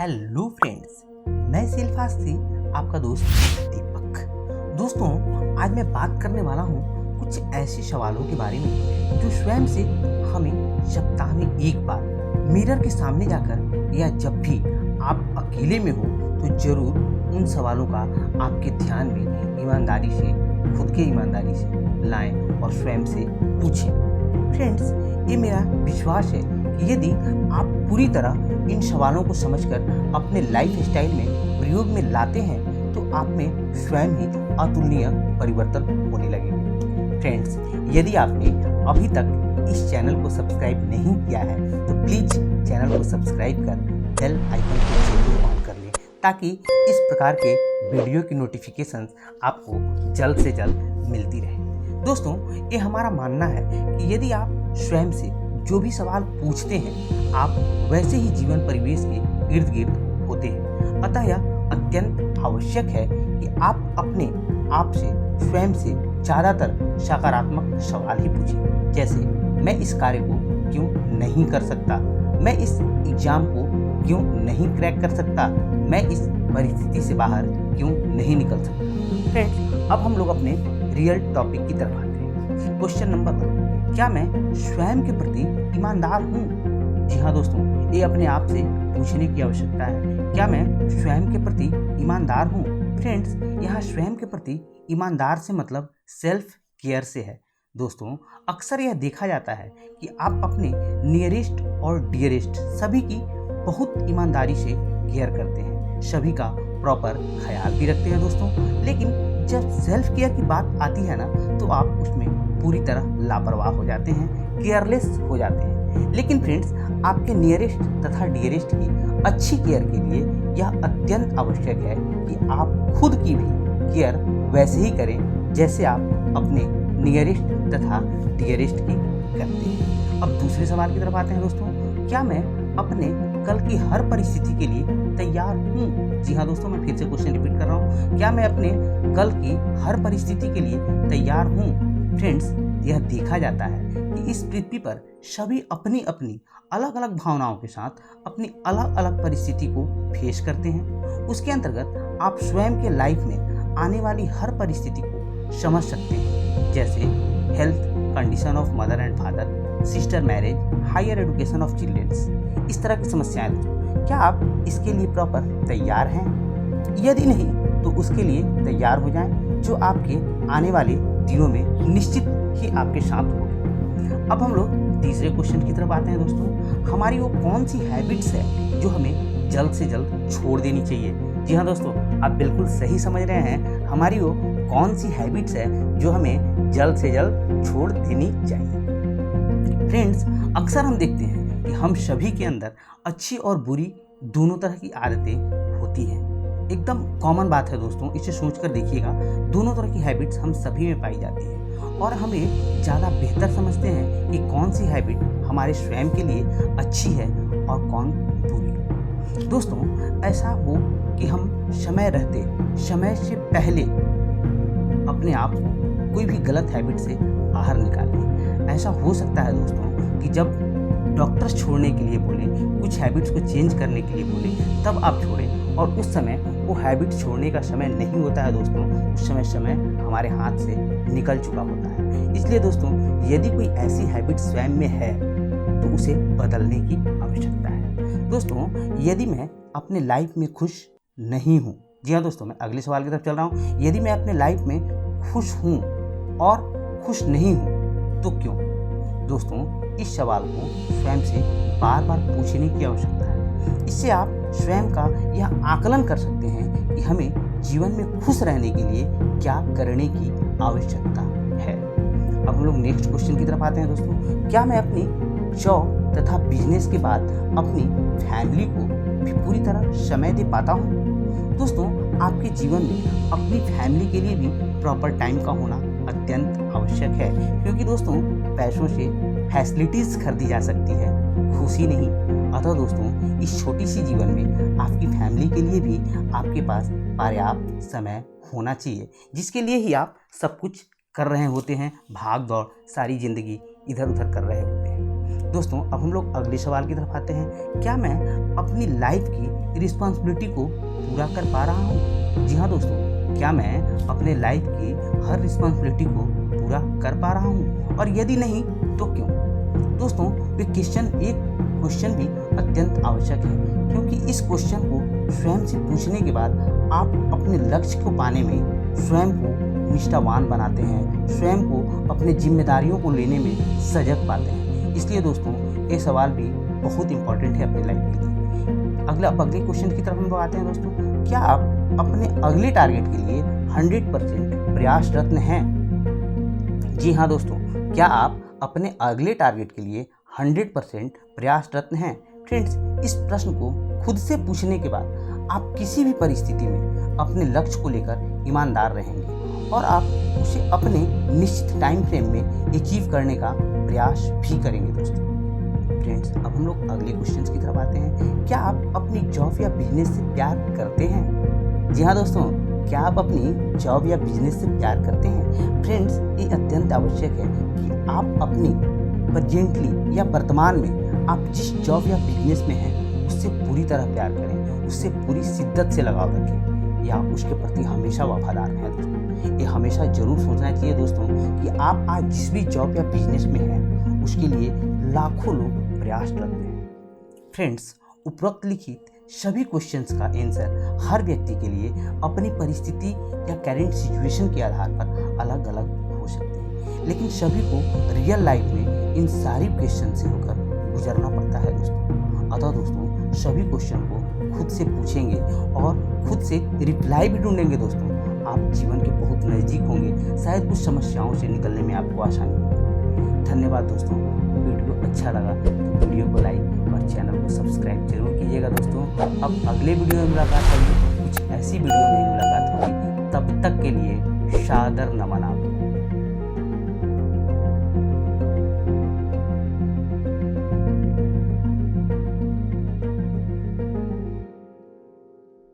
Hello friends, मैं सिल्फास्ती आपका दोस्त दीपक। दोस्तों, आज मैं बात करने वाला हूँ कुछ ऐसे सवालों के बारे में जो स्वयं से हमें सप्ताह में एक बार मिरर के सामने जाकर या जब भी आप अकेले में हो तो जरूर उन सवालों का आपके ध्यान में ईमानदारी से, खुद के ईमानदारी से लाएं और स्वयं से पूछें। फ्रेंड्स, ये मेरा विश्वास है कि यदि आप पूरी तरह इन सवालों को समझकर अपने लाइफ स्टाइल में प्रयोग में लाते हैं तो आप में स्वयं ही अतुलनीय परिवर्तन होने लगेंगे। फ्रेंड्स, यदि आपने अभी तक इस चैनल को सब्सक्राइब नहीं किया है तो प्लीज़ चैनल को सब्सक्राइब कर बेल आइकन को जरूर ऑन कर लें ताकि इस प्रकार के वीडियो की नोटिफिकेशंस आपको जल्द से जल्द मिलती रहे। दोस्तों, ये हमारा मानना है कि यदि आप स्वयं से जो भी सवाल पूछते हैं आप वैसे ही जीवन परिवेश के इर्द गिर्द होते हैं। अतः यह अत्यंत आवश्यक है कि आप अपने आप से स्वयं से ज़्यादातर सकारात्मक सवाल ही पूछें, जैसे मैं इस कार्य को क्यों नहीं कर सकता, मैं इस एग्ज़ाम को क्यों नहीं क्रैक कर सकता, मैं इस परिस्थिति से बाहर क्यों नहीं निकल सकता। फ्रेंड्स, अब हम लोग अपने रियल टॉपिक की तरफ आते हैं। क्वेश्चन नंबर 1, क्या मैं स्वयं के प्रति ईमानदार हूँ? जी हाँ दोस्तों, ये अपने आप से पूछने की आवश्यकता है, क्या मैं स्वयं के प्रति ईमानदार हूँ? फ्रेंड्स, यहाँ स्वयं के प्रति ईमानदार से मतलब सेल्फ केयर से है। दोस्तों, अक्सर यह देखा जाता है कि आप अपने नियरेस्ट और डियरेस्ट सभी की बहुत ईमानदारी से केयर करते हैं, सभी का प्रॉपर ख्याल भी रखते हैं दोस्तों, लेकिन जब सेल्फ केयर की बात आती है ना तो आप उसमें पूरी तरह लापरवाह हो जाते हैं, केयरलेस हो जाते हैं। लेकिन फ्रेंड्स, आपके नियरेस्ट तथा डियरेस्ट की अच्छी केयर के लिए यह अत्यंत आवश्यक है कि आप खुद की भी केयर वैसे ही करें जैसे आप अपने नियरेस्ट तथा डियरेस्ट की करते हैं। अब दूसरे सवाल की तरफ आते हैं दोस्तों, क्या मैं अपने कल की हर परिस्थिति के लिए तैयार हूँ? जी हाँ दोस्तों, मैं फिर से क्वेश्चन रिपीट कर रहा हूँ, क्या मैं अपने कल की हर परिस्थिति के लिए तैयार हूँ? फ्रेंड्स, यह देखा जाता है कि इस पृथ्वी पर सभी अपनी अपनी अलग अलग भावनाओं के साथ अपनी अलग अलग परिस्थिति को फेस करते हैं। उसके अंतर्गत आप स्वयं के लाइफ में आने वाली हर परिस्थिति को समझ सकते हैं, जैसे health condition of mother and father, sister marriage, higher education of childrens, इस तरह की समस्याएं। क्या आप इसके लिए प्रॉपर तैयार हैं? यदि नहीं तो उसके लिए तैयार हो जाएं, जो आपके आने वाले दिनों में निश्चित ही आपके साथ होगी। अब हम लोग तीसरे क्वेश्चन की तरफ आते हैं दोस्तों, हमारी वो कौन सी हैबिट्स है जो हमें जल्द से जल्द छोड़ देनी चाहिए? जी हाँ दोस्तों, आप बिल्कुल सही समझ रहे हैं, हमारी वो कौन सी हैबिट्स है जो हमें जल्द से जल्द छोड़ देनी चाहिए। फ्रेंड्स, अक्सर हम देखते हैं कि हम सभी के अंदर अच्छी और बुरी दोनों तरह की आदतें होती हैं। एकदम कॉमन बात है दोस्तों, इसे सोचकर देखिएगा, दोनों तरह की हैबिट्स हम सभी में पाई जाती हैं और हमें ज़्यादा बेहतर समझते हैं कि कौन सी हैबिट हमारे स्वयं के लिए अच्छी है और कौन बुरी। दोस्तों, ऐसा हो कि हम समय रहते, समय से पहले अपने आप को कोई भी गलत हैबिट से बाहर निकालें। ऐसा हो सकता है दोस्तों कि जब डॉक्टर्स छोड़ने के लिए बोले, कुछ हैबिट्स को चेंज करने के लिए बोले, तब आप छोड़ें, और उस समय वो हैबिट छोड़ने का समय नहीं होता है दोस्तों, उस समय हमारे हाथ से निकल चुका होता है। इसलिए दोस्तों, यदि कोई ऐसी हैबिट स्वयं में है तो उसे बदलने की आवश्यकता है। दोस्तों, यदि मैं अपने लाइफ में खुश नहीं हूँ, जी हाँ दोस्तों, मैं अगले सवाल की तरफ चल रहा हूँ, यदि मैं अपने लाइफ में खुश हूँ और खुश नहीं हूँ तो क्यों? दोस्तों, इस सवाल को स्वयं से बार बार पूछने की आवश्यकता है। इससे आप स्वयं का यह आकलन कर सकते हैं कि हमें जीवन में खुश रहने के लिए क्या करने की आवश्यकता है। अब हम लोग नेक्स्ट क्वेश्चन की तरफ आते हैं दोस्तों, क्या मैं अपनी जॉब तथा बिजनेस के बाद अपनी फैमिली को भी पूरी तरह समय दे पाता हूँ? दोस्तों, आपके जीवन में अपनी फैमिली के लिए भी प्रॉपर टाइम का होना अत्यंत आवश्यक है, क्योंकि दोस्तों पैसों से फैसिलिटीज़ खरीदी जा सकती है, खुशी नहीं। अतः दोस्तों, इस छोटी सी जीवन में आपकी फैमिली के लिए भी आपके पास पर्याप्त समय होना चाहिए, जिसके लिए ही आप सब कुछ कर रहे होते हैं, भाग दौड़ सारी ज़िंदगी इधर उधर कर रहे होते हैं। दोस्तों अब हम लोग अगले सवाल की तरफ आते हैं। क्या मैं अपनी लाइफ की रिस्पॉन्सिबिलिटी को पूरा कर पा रहा हूँ? जी हाँ दोस्तों, क्या मैं अपने लाइफ की हर रिस्पॉन्सिबिलिटी को पूरा कर पा रहा हूँ, और यदि नहीं तो क्यों? दोस्तों ये क्वेश्चन भी अत्यंत आवश्यक है, क्योंकि इस क्वेश्चन को स्वयं से पूछने के बाद आप अपने लक्ष्य को पाने में स्वयं को निष्ठावान बनाते हैं, स्वयं को अपनी जिम्मेदारियों को लेने में सजग पाते हैं। इसलिए दोस्तों ये सवाल भी बहुत इंपॉर्टेंट है अपनी लाइफ के लिए। अगले क्वेश्चन की तरफ हम आते हैं दोस्तों। क्या आप अपने अगले टारगेट के लिए 100% प्रयासरत हैं? जी हाँ दोस्तों, क्या आप अपने अगले टारगेट के लिए 100% प्रयासरत हैं? फ्रेंड्स, इस प्रश्न को खुद से पूछने के बाद आप किसी भी परिस्थिति में अपने लक्ष्य को लेकर ईमानदार रहेंगे और आप उसे अपने निश्चित टाइम फ्रेम में अचीव करने का प्रयास भी करेंगे दोस्तों। फ्रेंड्स, अब हम लोग अगले क्वेश्चन की तरफ आते हैं। क्या आप अपनी जॉब या बिजनेस से प्यार करते हैं? जी हाँ दोस्तों, क्या आप अपनी जॉब या बिजनेस से प्यार करते हैं? फ्रेंड्स, ये अत्यंत आवश्यक है कि आप अपनी प्रेजेंटली या वर्तमान में आप जिस जॉब या बिजनेस में हैं उससे पूरी तरह प्यार करें, उससे पूरी शिद्दत से लगाव रखें या उसके प्रति हमेशा वफादार हैं दोस्तों। ये हमेशा जरूर सोचना चाहिए दोस्तों कि आप आज जिस भी जॉब या बिजनेस में हैं उसके लिए लाखों लोग प्रयासरत हैं। फ्रेंड्स, उपरोक्त लिखित सभी क्वेश्चंस का आंसर हर व्यक्ति के लिए अपनी परिस्थिति या करेंट सिचुएशन के आधार पर अलग अलग हो सकते हैं, लेकिन सभी को रियल लाइफ में इन सारी क्वेश्चन से होकर गुजरना पड़ता है दोस्तों। अतः दोस्तों सभी क्वेश्चन को खुद से पूछेंगे और खुद से रिप्लाई भी ढूंढेंगे दोस्तों, आप जीवन के बहुत नज़दीक होंगे, शायद कुछ समस्याओं से निकलने में आपको आसानी होगी। धन्यवाद दोस्तों। वीडियो अच्छा लगा तो वीडियो को लाइक और चैनल को सब्सक्राइब जरूर कीजिएगा दोस्तों। अब अगले वीडियो में मुलाकात होगी, कुछ ऐसी वीडियो में मुलाकात होगी। तब तक के लिए सादर नमन आपको।